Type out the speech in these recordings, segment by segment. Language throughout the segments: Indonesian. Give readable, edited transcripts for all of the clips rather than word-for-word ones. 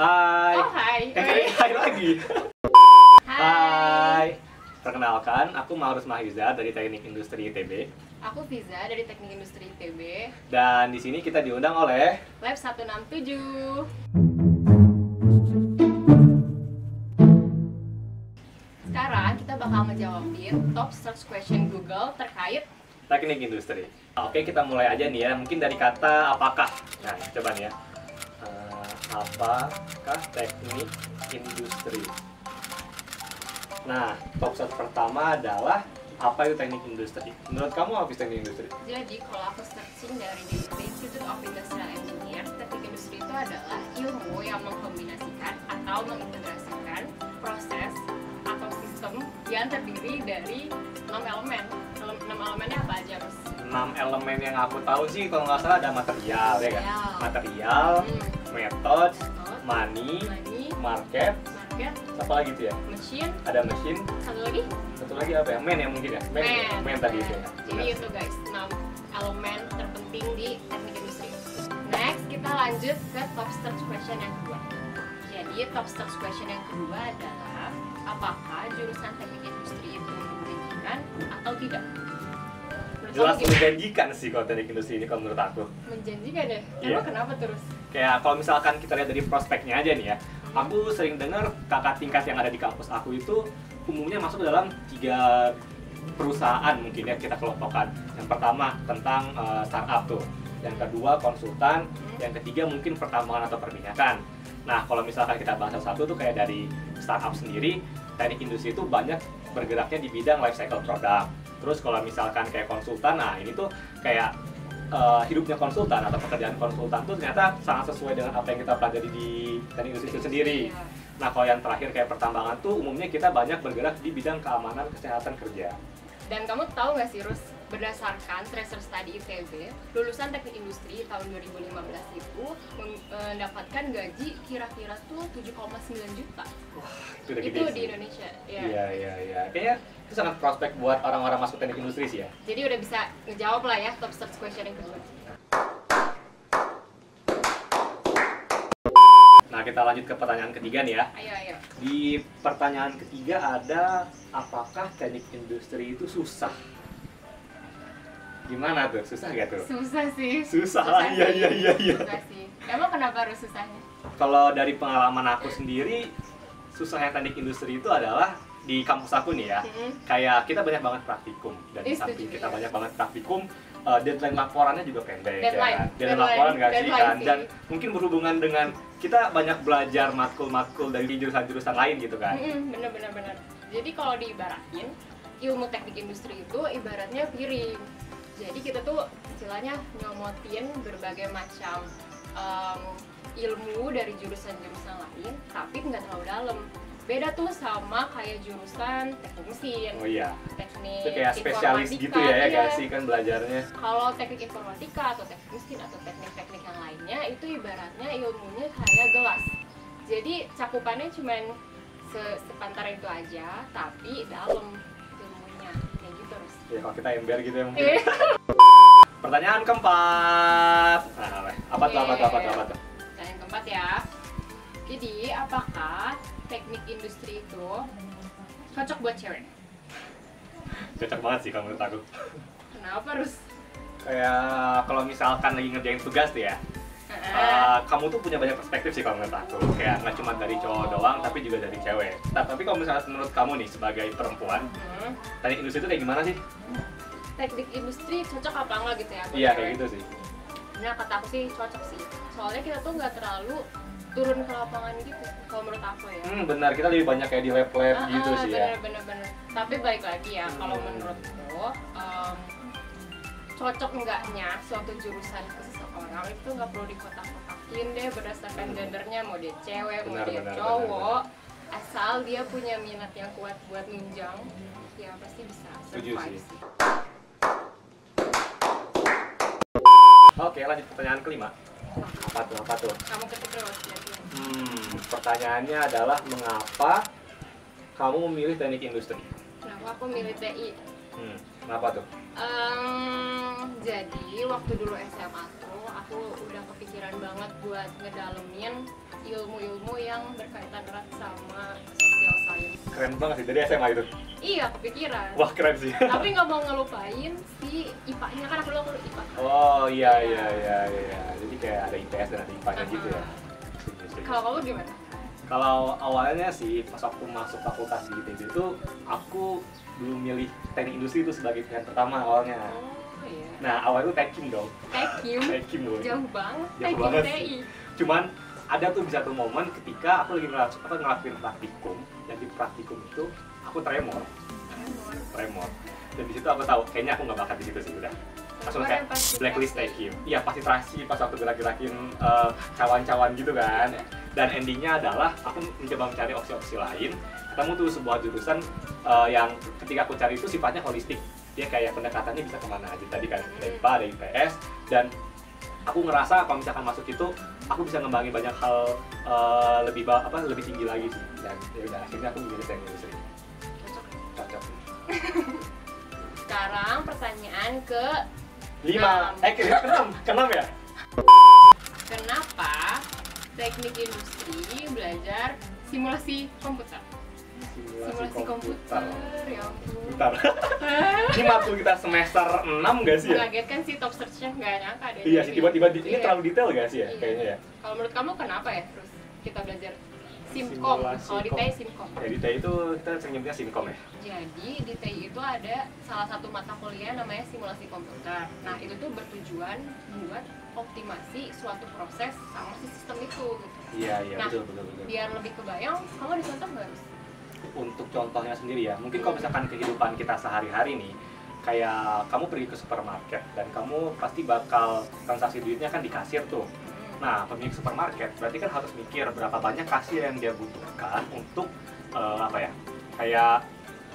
Hai. Oh, hai. Hai lagi. Hai. Perkenalkan, aku Mahrus Mahiza dari Teknik Industri ITB. Aku Fiza dari Teknik Industri ITB. Dan di sini kita diundang oleh Lab 167. Sekarang kita bakal ngejawabin top search question Google terkait Teknik Industri. Oke, kita mulai aja nih ya. Mungkin dari kata apakah. Nah, coba nih ya. Apakah Teknik Industri? Nah, top search pertama adalah apa itu teknik industri? Menurut kamu apa itu teknik industri? Jadi kalau aku searching dari Institute of Industrial Engineers, teknik industri itu adalah ilmu yang mengkombinasikan atau mengintegrasikan proses atau sistem yang terdiri dari 6 elemen. 6 elemennya apa aja, Mas? 6 elemen yang aku tahu sih kalau nggak salah ada material ya kan? Material, metode, money, market, apa lagi itu ya? Mesin. Ada mesin. Satu lagi apa ya? Man ya mungkin ya? Man tadi itu ya. Jadi itu guys, 6 elemen terpenting di teknik industri. Next, kita lanjut ke top search question yang kedua. Jadi top search question yang kedua adalah apakah jurusan teknik industri itu menjanjikan atau tidak? Jelas menjanjikan sih kalau teknik industri ini kalau menurut aku. Menjanjikan deh. Iya. Emang kenapa terus? Kayak kalau misalkan kita lihat dari prospeknya aja nih ya. Aku sering dengar kakak tingkat yang ada di kampus aku itu umumnya masuk ke dalam 3 perusahaan mungkin ya kita kelompokkan. Yang pertama tentang startup tuh. Yang kedua konsultan, yang ketiga mungkin pertambangan atau perminyakan. Nah, kalau misalkan kita bahas satu tuh kayak dari startup sendiri, teknik industri itu banyak bergeraknya di bidang life cycle product. Terus kalau misalkan kayak konsultan, nah ini tuh kayak hidupnya konsultan atau pekerjaan konsultan tuh ternyata sangat sesuai dengan apa yang kita pelajari di teknik industri itu sendiri. Nah, kalau yang terakhir kayak pertambangan tuh umumnya kita banyak bergerak di bidang keamanan kesehatan kerja. Dan kamu tahu nggak sih, Rus, berdasarkan Tracer Study ITB, lulusan teknik industri tahun 2015 itu mendapatkan gaji kira-kira tuh 7,9 juta. Wah, itu udah gede itu sih. di Indonesia. Iya. Kayaknya itu sangat prospek buat orang-orang masuk teknik industri sih ya. Jadi udah bisa ngejawab lah ya top search question yang kedua. Nah, kita lanjut ke pertanyaan ketiga nih ya. Ayo. Di pertanyaan ketiga ada apakah teknik industri itu susah? Gimana tuh? Susah gak tuh? Susah sih. Susah lah, iya. Susah sih. Emang kenapa harus susahnya? Kalau dari pengalaman aku sendiri, susahnya teknik industri itu adalah di kampus aku nih ya, kayak kita banyak banget praktikum dan di samping kita banyak banget praktikum, deadline laporannya juga pendek ya. Deadline laporan nggak sih kan? Dan mungkin berhubungan dengan kita banyak belajar matkul-matkul dari jurusan-jurusan lain gitu kan? Bener. Jadi kalau diibaratin, ilmu teknik industri itu ibaratnya piring. Jadi kita tuh istilahnya nyomotin berbagai macam ilmu dari jurusan-jurusan lain, tapi nggak terlalu dalam. Beda tuh sama kayak jurusan teknik mesin. Oh iya. Teknik itu kayak spesialis gitu ya gak sih kan belajarnya? Kalau teknik informatika atau teknik mesin atau teknik-teknik yang lainnya itu ibaratnya ilmunya kayak gelas. Jadi cakupannya cuman sepantar itu aja, tapi dalam ilmunya kayak gitu terus. Ya kalau kita ember gitu ya mungkin. Pertanyaan keempat. Nah, apa tuh? Pertanyaan keempat ya. Jadi apakah teknik industri itu cocok buat cewek? Cocok banget sih kalau menurut aku. Kenapa harus? Kayak kalau misalkan lagi ngerjain tugas tuh ya, kamu tuh punya banyak perspektif sih kalau menurut aku. Kayak nggak cuma dari cowok doang, tapi juga dari cewek. Nah, tapi kalau misalnya menurut kamu nih sebagai perempuan, teknik industri itu kayak gimana sih? Teknik industri cocok apa enggak gitu ya? Iya kayak gitu sih. Nah, kata aku sih cocok sih. Soalnya kita tuh nggak terlalu turun ke lapangan gitu, kalau menurut aku ya. Benar, kita lebih banyak kayak di lab-lab gitu sih ya. Bener. Tapi balik lagi ya, kalau menurutku cocok enggaknya suatu jurusan ke seseorang itu nggak perlu dikotak-kotakin deh berdasarkan gendernya, mau dia cewek, mau dia cowok. Asal dia punya minat yang kuat buat nunjang, ya pasti bisa survive sih. Oke, lanjut pertanyaan kelima. Apa tuh? Kamu ketik terus ya. Pertanyaannya adalah mengapa kamu memilih teknik industri? Kenapa aku milih TI? Kenapa tuh? Jadi waktu dulu SMA tuh aku udah kepikiran banget buat ngedalemin ilmu-ilmu yang berkaitan erat sama social science. Keren banget sih, dari SMA itu. Iya, kepikiran. Wah, keren sih. Tapi nggak mau ngelupain si IPA-nya, kan aku dulu IPA. Oh iya. Jadi kayak ada IPS dan ada IPA-nya gitu ya. Kalau kamu gimana? Kalau awalnya sih pas aku masuk fakultas di ITB itu aku belum milih teknik industri itu sebagai pilihan pertama awalnya. Oh iya. Nah awalnya itu tekim dong. Tekim dong. jauh banget. Jauh Tekim banget TI. sih. Cuman ada tuh bisa tuh momen ketika aku lagi ngelakuin praktikum, dan di praktikum itu aku tremor. Dan di situ aku tahu kayaknya aku nggak bakat di situ sih udah. Langsung kayak blacklist tekim. Iya pasti terasi pas waktu gerak-gerakin cawan-cawan gitu kan. Dan endingnya adalah aku mencoba mencari opsi-opsi lain. Ketemu tuh sebuah jurusan yang ketika aku cari itu sifatnya holistik. Dia kayak pendekatannya bisa kemana aja tadi kan, ada IPA, ada IPS, dan aku ngerasa kalau misalkan masuk itu aku bisa ngembangin banyak hal lebih tinggi lagi sih. Dan ya udah akhirnya aku memilih teknik industri. Cocok. Sekarang pertanyaan ke 5, ke-6 ya? Kenapa teknik industri belajar simulasi komputer? Simulasi komputer, ya ampun. Bentar. Ini matkul kita semester 6 nggak sih ya? Mengagetkan sih, top search-nya nggak nyangka deh. Iya sih, tiba-tiba ini Iya. terlalu detail nggak sih ya? Iya. Kayaknya ya? Kalau menurut kamu kenapa ya terus kita belajar simkom? Simulasi Kalau di kom- TI simkom. Ya di TI itu kita sering nyebutnya simkom ya? Jadi di TI itu ada salah satu mata kuliah namanya simulasi komputer. Nah itu tuh bertujuan buat optimasi suatu proses sama si sistem itu gitu. Iya, Nah, betul. Biar lebih kebayang, kamu ada contoh nggak? Rus? Untuk contohnya sendiri ya, mungkin kalau misalkan kehidupan kita sehari-hari nih, kayak kamu pergi ke supermarket dan kamu pasti bakal transaksi duitnya kan di kasir tuh. Nah, pemilik supermarket berarti kan harus mikir berapa banyak kasir yang dia butuhkan untuk kayak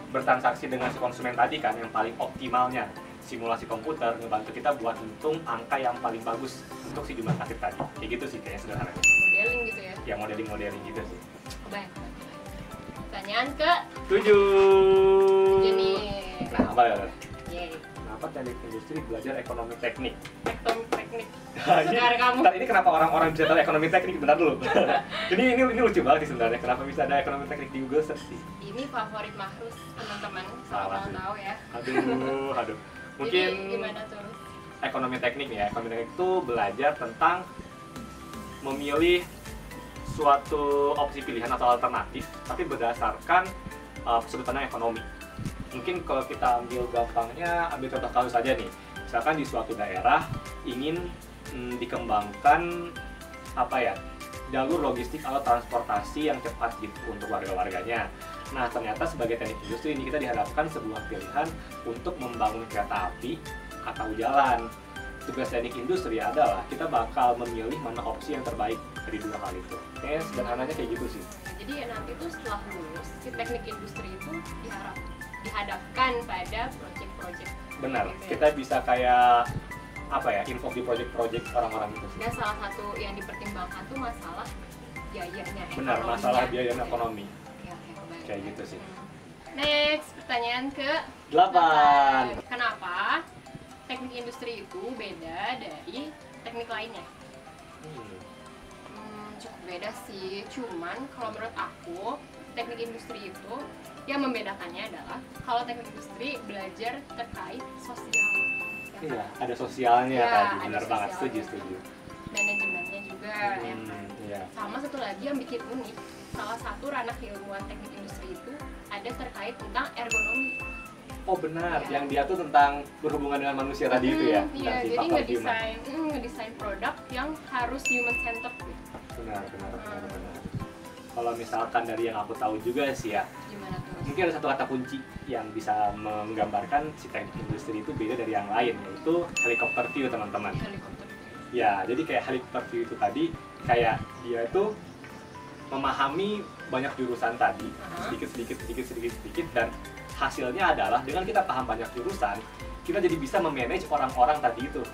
bertransaksi dengan si konsumen tadi kan, yang paling optimalnya. Simulasi komputer ngebantu kita buat hitung angka yang paling bagus untuk si jumlah kasir tadi. Kayak gitu sih kayaknya sederhananya. Modeling gitu ya? Ya modeling gitu sih. Kebayang. Pertanyaan ke 7. Jenny. Nah, apa ya? Yeay. Kenapa teknik industri belajar ekonomi teknik? Teknik. Ini, Sekarang kamu. bentar, ini kenapa orang-orang bisa tahu ekonomi teknik? Bentar dulu. ini lucu banget sih sebenarnya. Kenapa bisa ada ekonomi teknik di Google Search sih? Ini favorit Mahrus teman-teman. Salah Sama sih. tahu ya. Aduh. Mungkin Jadi gimana tuh? ekonomi teknik nih ya. Ekonomi teknik itu belajar tentang memilih suatu opsi pilihan atau alternatif, tapi berdasarkan sudut pandang ekonomi. Mungkin kalau kita ambil gampangnya, ambil contoh kasus saja nih. Misalkan di suatu daerah ingin dikembangkan jalur logistik atau transportasi yang cepat gitu untuk warga-warganya. Nah, ternyata sebagai teknik industri ini kita dihadapkan sebuah pilihan untuk membangun kereta api atau jalan. Tugas teknik industri adalah kita bakal memilih mana opsi yang terbaik dari dua hal itu. Kayaknya sederhananya kayak gitu sih. Jadi nanti tuh setelah lulus, si teknik industri itu dihadapkan pada proyek-proyek. Benar, gitu ya. kita bisa kayak info di proyek-proyek orang-orang itu sih. Dan salah satu yang dipertimbangkan tuh masalah biayanya. Benar, ekonominya. masalah biaya dan ekonomi. Oke, kebayang. Kayak gitu sih. Next, pertanyaan ke 8. Kenapa teknik industri itu beda dari teknik lainnya? Cukup beda sih, cuman kalau menurut aku teknik industri itu yang membedakannya adalah kalau teknik industri belajar terkait sosial. Iya, ada sosialnya Ya, tadi, ada benar banget, sosialnya. setuju. Manajemennya juga ya kan. Iya. Sama satu lagi yang bikin unik, salah satu ranah keilmuan teknik industri itu ada terkait tentang ergonomi. Oh benar, Iya. yang dia tuh tentang berhubungan dengan manusia tadi itu ya. Iya, tentang si jadi faktor human. ngedesain produk yang harus human centered gitu. Benar. Kalau misalkan dari yang aku tahu juga sih ya, Gimana tuh? mungkin ada satu kata kunci yang bisa menggambarkan si teknik industri itu beda dari yang lain, yaitu helikopter view, teman-teman. Helikopter. Ya, jadi kayak helikopter view itu tadi, kayak dia itu memahami banyak jurusan tadi, sedikit, dan hasilnya adalah dengan kita paham banyak jurusan, kita jadi bisa memanage orang-orang tadi itu.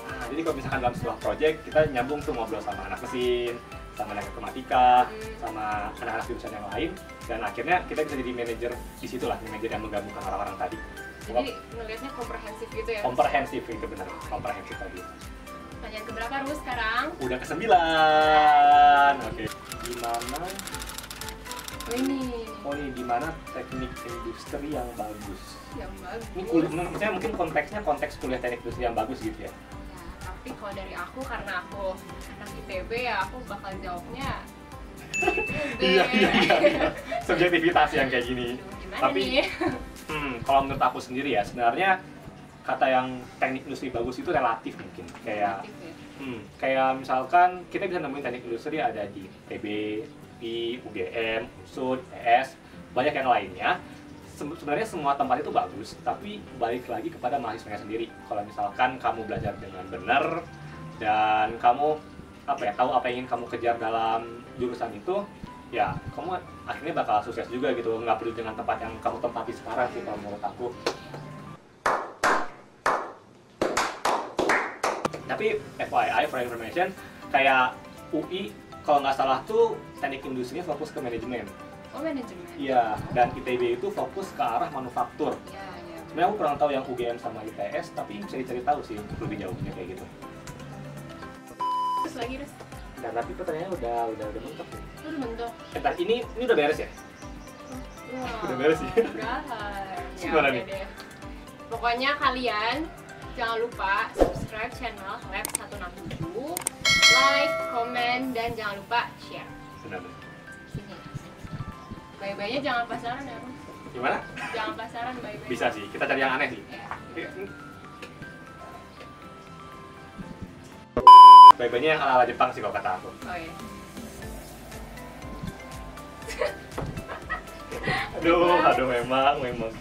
Nah, jadi kalau misalkan dalam sebuah project, kita nyambung tuh ngobrol sama anak mesin, sama anak informatika, sama anak-anak jurusan yang lain, dan akhirnya kita bisa jadi manajer di situlah, manajer yang menggabungkan orang-orang tadi. Jadi ngelihatnya komprehensif gitu ya. Komprehensif itu benar, komprehensif tadi. pertanyaan keberapa Rus sekarang? Udah ke-9. Oke. Gimana? Di mana teknik industri yang bagus? Yang bagus. Ini kuliah, maksudnya mungkin konteksnya konteks kuliah teknik industri yang bagus gitu ya. Tapi kalau dari aku, karena aku anak ITB ya, aku bakal jawabnya Iya. Subjektivitas yang kayak gini. Gimana Tapi nih? kalau menurut aku sendiri ya, sebenarnya kata yang teknik industri bagus itu relatif mungkin. Kayak Relatif ya? kayak misalkan kita bisa nemuin teknik industri ada di ITB, UI, UGM, UNSUD, ES, banyak yang lainnya. Sebenarnya semua tempat itu bagus, tapi balik lagi kepada mahasiswanya sendiri. Kalau misalkan kamu belajar dengan benar dan kamu tahu apa yang ingin kamu kejar dalam jurusan itu, ya kamu akhirnya bakal sukses juga gitu. Nggak perlu dengan tempat yang kamu tempati sekarang sih kalau menurut aku. Tapi FYI, for information, kayak UI kalau nggak salah tuh teknik industrinya fokus ke manajemen. Oh, manajemen. Iya, dan ITB itu fokus ke arah manufaktur. Iya. Sebenarnya aku kurang tahu yang UGM sama ITS, tapi bisa dicari tahu sih untuk lebih jauhnya kayak gitu. Terus lagi, Rus? Dan tapi pertanyaannya udah mentok nih. Udah mentok. Entar ini udah beres ya? Wah, Udah beres ya? udahan. Gimana oke nih? deh. Pokoknya kalian jangan lupa subscribe channel Lab 167, like, komen, dan jangan lupa share. Benar. Sini. Bye-bye-nya jangan pasaran ya, Rus. Gimana? Jangan pasaran, bye-bye. Bisa sih, kita cari yang aneh sih. Ya. Bye-bye-nya yang ala-ala Jepang sih kalau kata aku. Oh iya. Aduh memang.